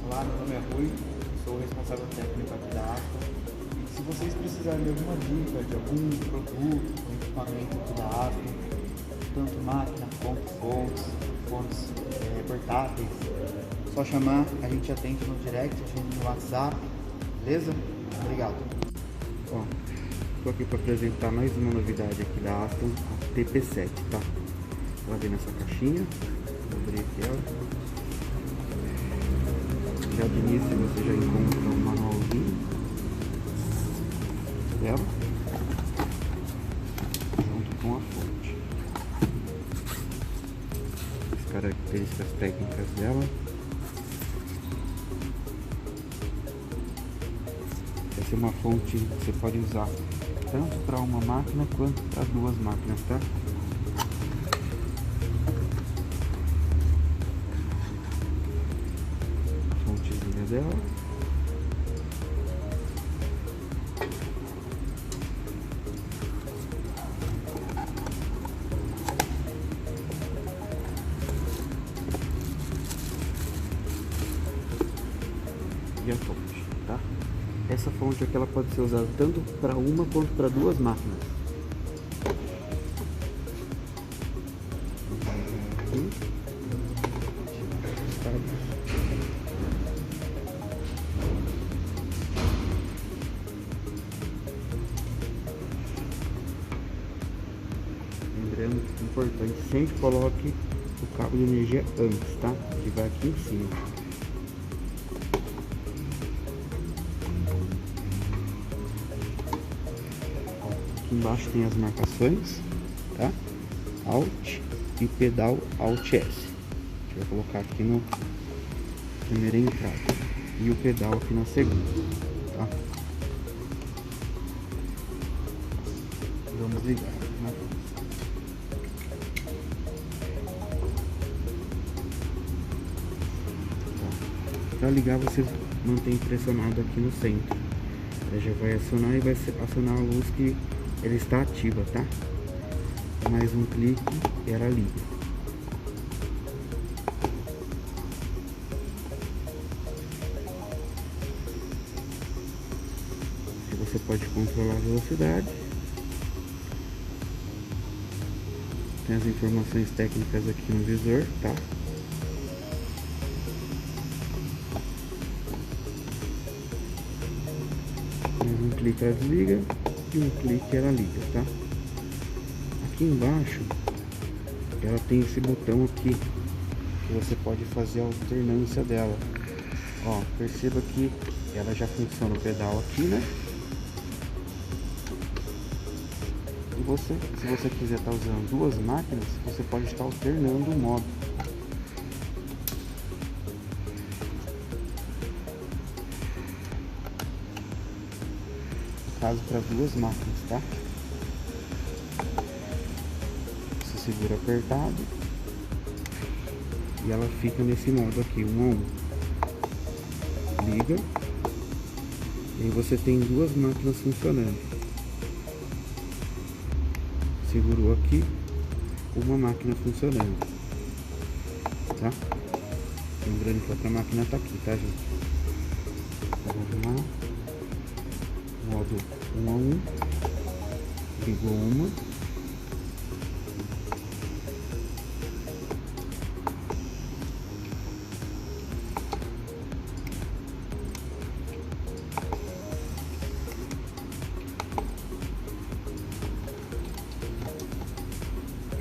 Olá, meu nome é Rui, sou o responsável técnico aqui da Aston. E se vocês precisarem de alguma dica de algum produto ou equipamento aqui da Aston, tanto máquina quanto fones portáteis, só chamar, a gente atende no direct, atende no WhatsApp, beleza? Obrigado. Ó, estou aqui para apresentar mais uma novidade aqui da Aston, a TP7, tá? Ela vem nessa caixinha, vou abrir aqui ela. Já de início você já encontra um manualzinho dela, junto com a fonte, as características técnicas dela. Essa é uma fonte que você pode usar tanto para uma máquina quanto para duas máquinas, tá? Fontezinha dela. E a fonte, tá? Essa fonte aqui ela pode ser usada tanto para uma quanto para duas máquinas. Lembrando que é importante, sempre coloque o cabo de energia antes, tá? Ele vai aqui em cima. Aqui embaixo tem as marcações, tá? Alt e o pedal Alt S. A gente vai colocar aqui no primeira entrada e o pedal aqui na segunda, tá? Vamos ligar, né? Para ligar, você mantém pressionado aqui no centro. Ela já vai acionar e vai acionar a luz que ela está ativa, tá? Mais um clique e ela liga. Aqui você pode controlar a velocidade. Tem as informações técnicas aqui no visor, tá? Um clique ela desliga e um clique ela liga, tá? Aqui embaixo ela tem esse botão aqui que você pode fazer a alternância dela. Ó, perceba que ela já funciona o pedal aqui, né? E se você quiser estar usando duas máquinas, você pode estar alternando o modo. Caso para duas máquinas, tá? Você segura apertado e ela fica nesse modo aqui, 1 a 1. Liga e aí você tem duas máquinas funcionando. Segurou aqui, uma máquina funcionando, tá? Lembrando que a outra máquina tá aqui, tá, gente? Vamos lá. Modo 1 a 1, ligou uma,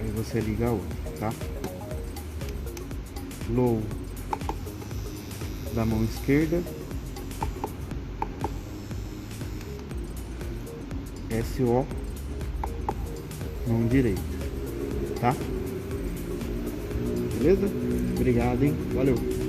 aí você liga a outra, tá? Low da mão esquerda, SO mão direita, tá? Beleza? Obrigado, hein? Valeu!